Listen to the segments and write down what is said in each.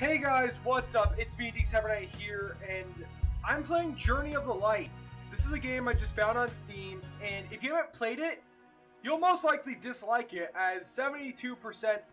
Hey guys, what's up? It's me, DXHyperknight here, and I'm playing Journey of the Light. This is a game I just found on Steam, and if you haven't played it, you'll most likely dislike it, as 72%,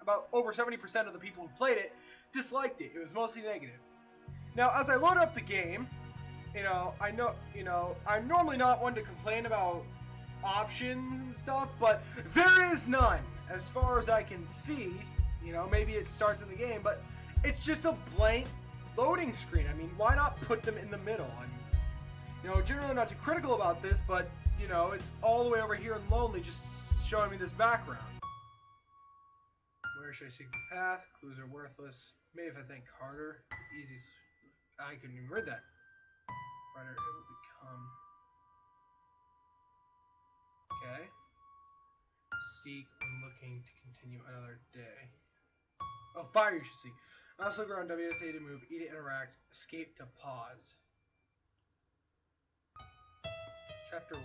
about over 70% of the people who played it, disliked it. It was mostly negative. Now, as I load up the game, I'm normally not one to complain about options and stuff, but there is none, as far as I can see. Maybe it starts in the game, but it's just a blank loading screen. I mean, why not put them in the middle? I'm, generally not too critical about this, but, it's all the way over here in Lonely, just showing me this background. Where should I seek the path? Clues are worthless. Maybe if I think harder. Easy. I couldn't even read that. Brighter it will become. Okay. Seek when looking to continue another day. Oh, fire you should seek. Mouse look around WSA to move, E to interact, escape to pause. Chapter 1.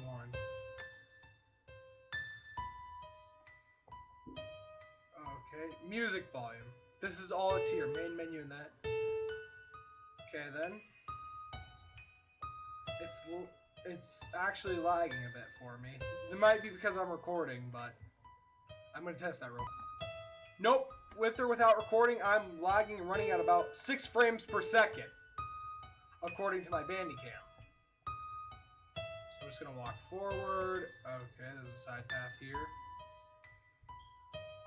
Okay, music volume. This is all it's here, main menu and that. Okay then. It's actually lagging a bit for me. It might be because I'm recording, but I'm gonna test that real quick. Nope, with or without recording, I'm lagging and running at about 6 frames per second, according to my Bandicam. So I'm just gonna walk forward. Okay, there's a side path here.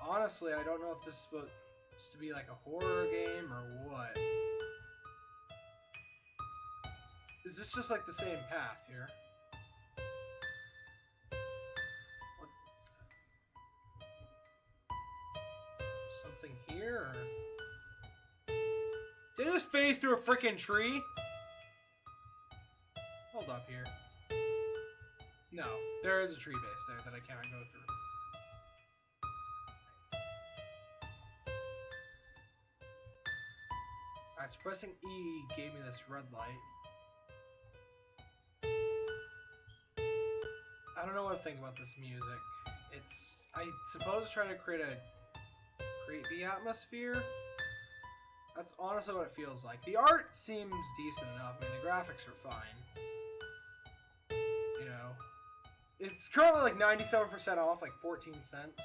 Honestly, I don't know if this is supposed to be like a horror game or what. Is this just like the same path here? What? Something here? Or? Did I just phase through a freaking tree? Hold up here. No, there is a tree base there that I cannot go through. Alright, so pressing E gave me this red light. I don't know what to think about this music. It's, I suppose, trying to create a creepy atmosphere. That's honestly what it feels like. The art seems decent enough. I mean, the graphics are fine. It's currently like 97% off, like 14 cents.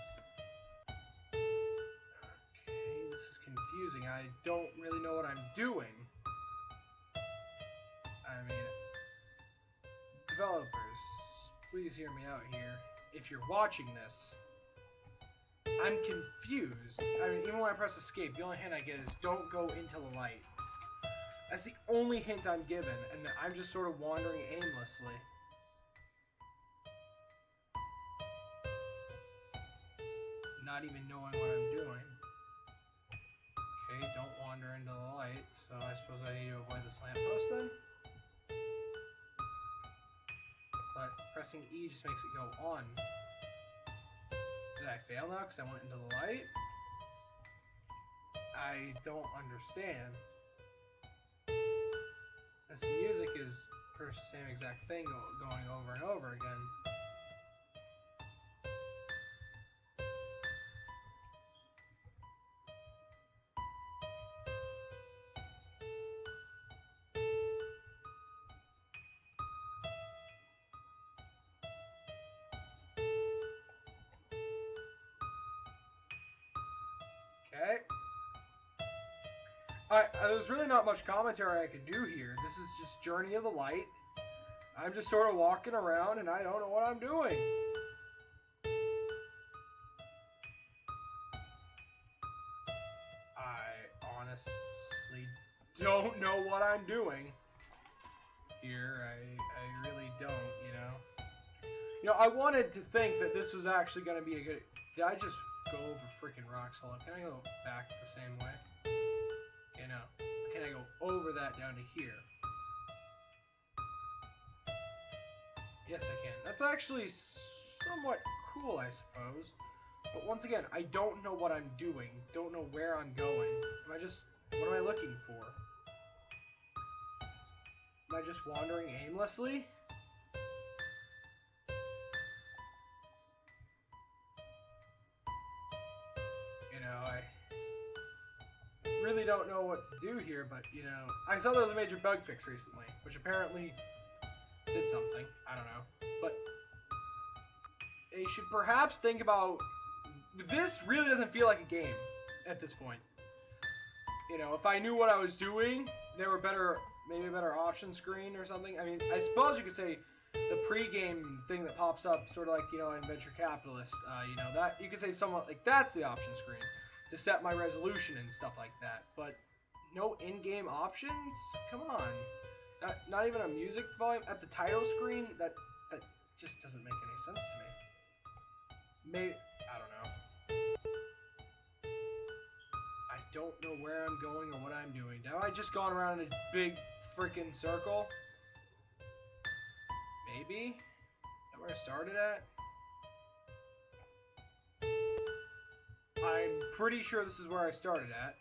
Okay, this is confusing. I don't really know what I'm doing. I mean, developers, please hear me out here. If you're watching this, I'm confused. I mean, even when I press escape, the only hint I get is don't go into the light. That's the only hint I'm given, and I'm just sort of wandering aimlessly. Not even knowing what I'm doing. Okay, don't wander into the light, so I suppose I need to avoid this lamppost then? But pressing E just makes it go on. Did I fail now because I went into the light? I don't understand. This music is the same exact thing going over and over again. Okay. There's really not much commentary I can do here. This is just Journey of the Light. I'm just sort of walking around and I don't know what I'm doing. I honestly don't know what I'm doing here. I really don't, I wanted to think that this was actually going to be a good... Did I just go over freaking rocks? Hold on, can I go back the same way? Okay, no. Can I go over that down to here? Yes, I can. That's actually somewhat cool, I suppose. But once again, I don't know what I'm doing. Don't know where I'm going. What am I looking for? Am I just wandering aimlessly? I really really don't know what to do here, but, you know, I saw there was a major bug fix recently, which apparently did something. I don't know. But they should perhaps think about... This really doesn't feel like a game at this point. You know, if I knew what I was doing, there were better, maybe a better option screen or something. I mean, I suppose you could say the pre-game thing that pops up, sort of like, you know, in Venture Capitalist, you know, that, you could say somewhat like that's the option screen to set my resolution and stuff like that. But no in-game options? Come on. Not even a music volume at the title screen? That just doesn't make any sense to me. Maybe, I don't know. I don't know where I'm going or what I'm doing. Have I just gone around in a big freaking circle? Maybe? Is that where I started at? I'm pretty sure this is where I started at.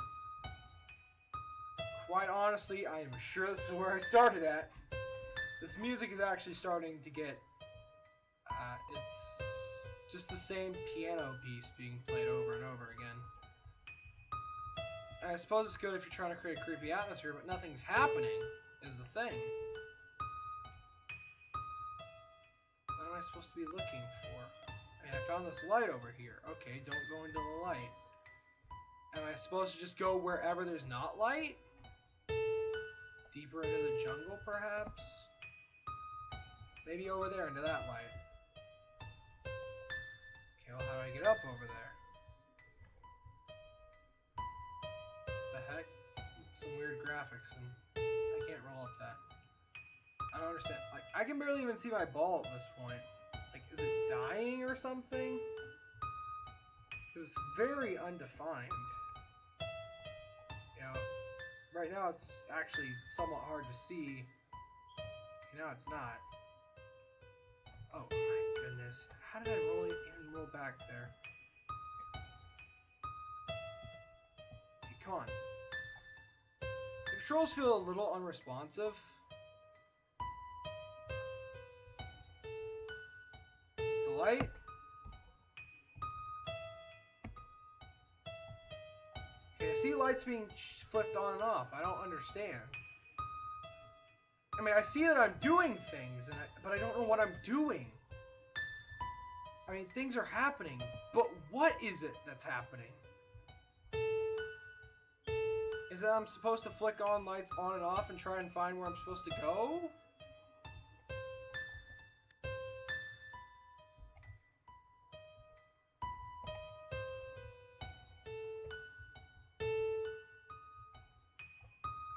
Quite honestly, I am sure this is where I started at. This music is actually starting to get... it's just the same piano piece being played over and over again. And I suppose it's good if you're trying to create a creepy atmosphere, but nothing's happening, is the thing. What am I supposed to be looking for? I mean, I found this light over here. Okay, don't go into the light. Am I supposed to just go wherever there's not light? Deeper into the jungle, perhaps? Maybe over there, into that light. Okay, well, how do I get up over there? What the heck? It's some weird graphics, and I can't roll up that. I don't understand. Like, I can barely even see my ball at this point. Like, is it dying or something? Because it's very undefined. You know, right now it's actually somewhat hard to see. Now it's not. Oh my goodness. How did I even roll back there? Okay, come on. The controls feel a little unresponsive. It's the light. Okay, I see lights being flipped on and off. I don't understand. I mean, I see that I'm doing things, but I don't know what I'm doing. I mean, things are happening, but what is it that's happening? Is that I'm supposed to flick on lights on and off and try and find where I'm supposed to go?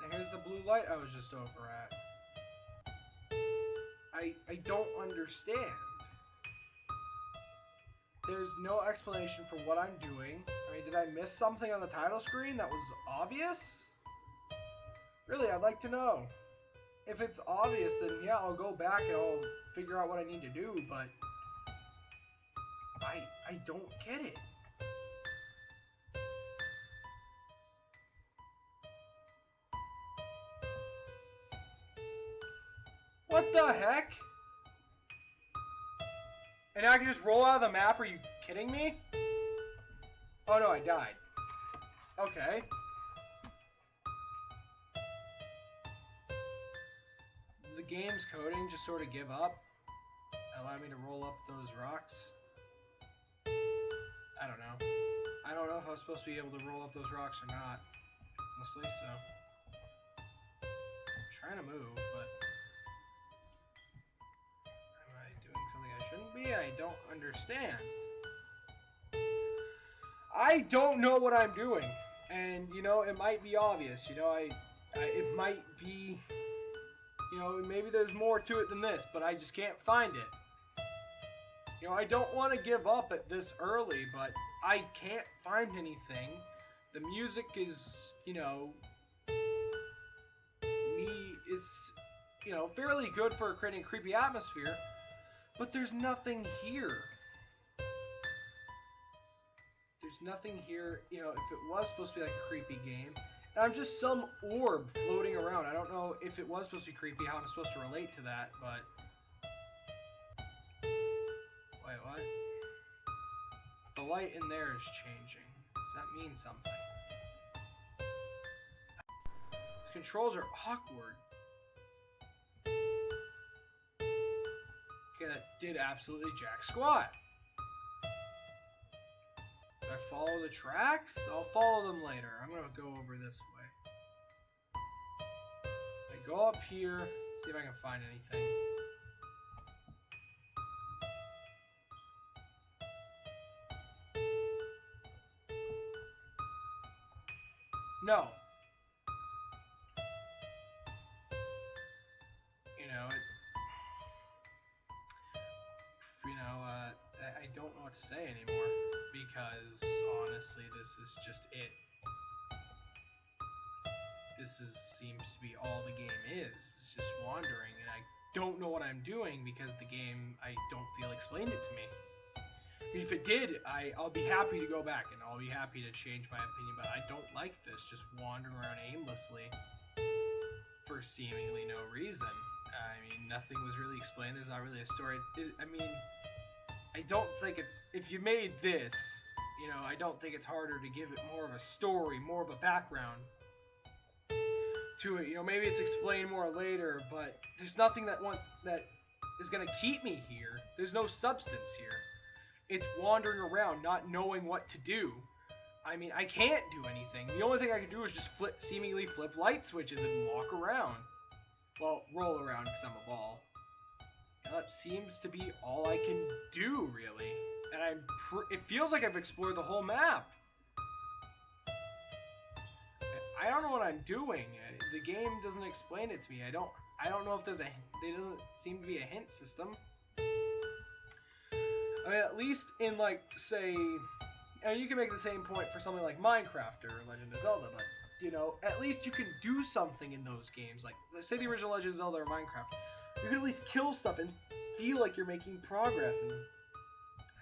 And here's the blue light I was just over at. I don't understand. There's no explanation for what I'm doing. I mean, did I miss something on the title screen that was obvious? Really, I'd like to know. If it's obvious, then yeah, I'll go back and I'll figure out what I need to do, but I don't get it. What the heck? And I can just roll out of the map? Are you kidding me? Oh no, I died. Okay. The game's coding just sort of give up. Allow me to roll up those rocks. I don't know. I don't know if I was supposed to be able to roll up those rocks or not. Honestly, so. I'm trying to move, but... Am I doing something I shouldn't be? I don't understand. I don't know what I'm doing. And, you know, it might be obvious. You know, it might be... You know, maybe there's more to it than this, but I just can't find it. You know, I don't want to give up at this early, but I can't find anything. The music is, you know, you know, fairly good for creating a creepy atmosphere, but there's nothing here. There's nothing here, you know, if it was supposed to be like a creepy game. And I'm just some orb floating around. I don't know if it was supposed to be creepy, how I'm supposed to relate to that, but... Wait, what? The light in there is changing. Does that mean something? controls are awkward. Okay, that did absolutely jack squat. Did I follow the tracks? I'll follow them later. I'm gonna go over this way. I go up here, see if I can find anything. No. I don't know what to say anymore, because honestly, this is just it. Seems to be all the game is. It's just wandering, and I don't know what I'm doing because the game, I don't feel, explained it to me. I mean, if it did, I'll be happy to go back, and I'll be happy to change my opinion, but I don't like this, just wandering around aimlessly for seemingly no reason. I mean, nothing was really explained. There's not really a story. I don't think it's... If you made this, I don't think it's harder to give it more of a story, more of a background to it. Maybe it's explained more later, but there's nothing that is going to keep me here. There's no substance here. It's wandering around, not knowing what to do. I mean, I can't do anything. The only thing I can do is just seemingly flip light switches and walk around. Well, roll around because I'm a ball. That seems to be all I can do, really. And it feels like I've explored the whole map. I don't know what I'm doing. The game doesn't explain it to me. I don't know if there doesn't seem to be a hint system. I mean, at least in, like, say... you can make the same point for something like Minecraft or Legend of Zelda, but, at least you can do something in those games. Like, say the original Legend of Zelda or Minecraft. You can at least kill stuff and feel like you're making progress and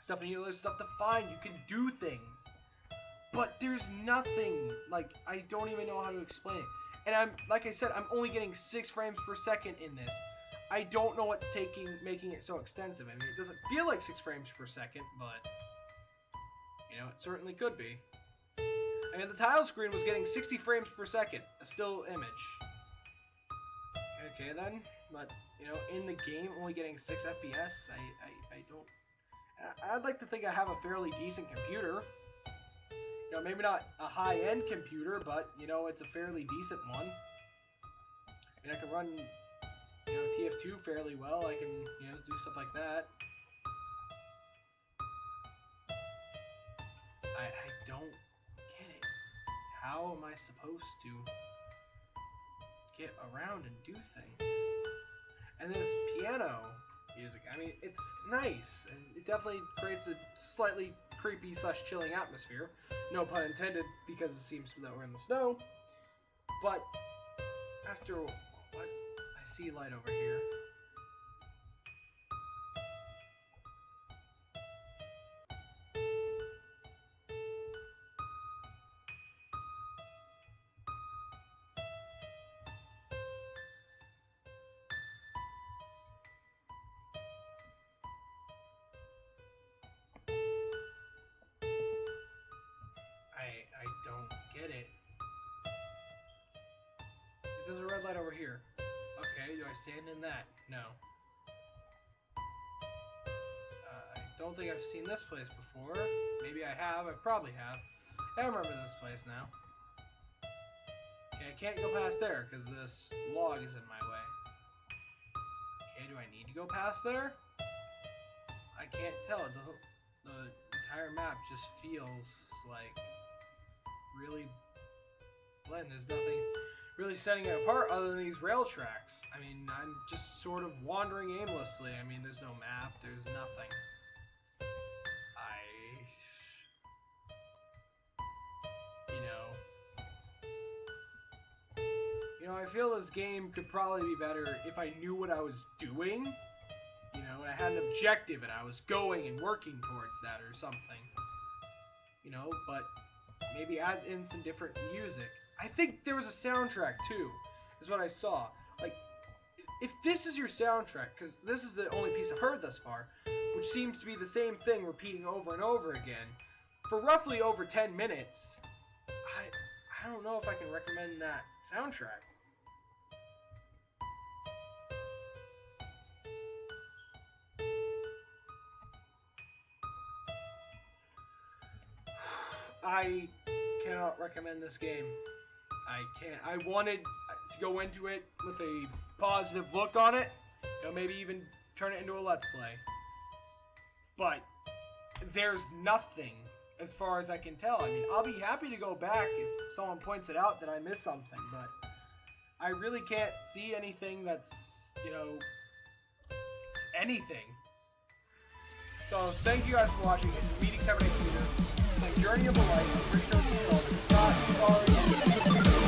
stuff, and there's stuff to find. You can do things. But there's nothing. Like, I don't even know how to explain it. And like I said, I'm only getting 6 frames per second in this. I don't know what's making it so extensive. I mean, it doesn't feel like 6 frames per second, but, it certainly could be. I mean, the title screen was getting 60 frames per second, a still image. Okay then, but, in the game, only getting 6 FPS, I don't... I'd like to think I have a fairly decent computer. Maybe not a high-end computer, but, it's a fairly decent one. And I can run, TF2 fairly well. I can, do stuff like that. I don't get it. How am I supposed to get around and do things? And this piano music, I mean, it's nice, and it definitely creates a slightly creepy / chilling atmosphere. No pun intended, because it seems that we're in the snow. But after what, I see light over here. I don't get it. There's a red light over here. Okay, do I stand in that? No. I don't think I've seen this place before. Maybe I have. I probably have. I remember this place now. Okay, I can't go past there because this log is in my way. Okay, do I need to go past there? I can't tell. It doesn't. The entire map just feels like really blend. There's nothing really setting it apart other than these rail tracks. I mean, I'm just sort of wandering aimlessly. I mean, there's no map, there's nothing. I feel this game could probably be better if I knew what I was doing. And I had an objective and I was going and working towards that or something. But maybe add in some different music. I think there was a soundtrack too, is what I saw. Like, if this is your soundtrack, because this is the only piece I've heard thus far, which seems to be the same thing repeating over and over again, for roughly over 10 minutes, I don't know if I can recommend that soundtrack. I cannot recommend this game. I can't. I wanted to go into it with a positive look on it. You know, maybe even turn it into a Let's Play. But there's nothing as far as I can tell. I mean, I'll be happy to go back if someone points it out that I missed something, but I really can't see anything that's, you know, anything. So thank you guys for watching. It's DXHyperknight Peter. Like Journey of a Life. Pretty sure it's called. It's not sorry.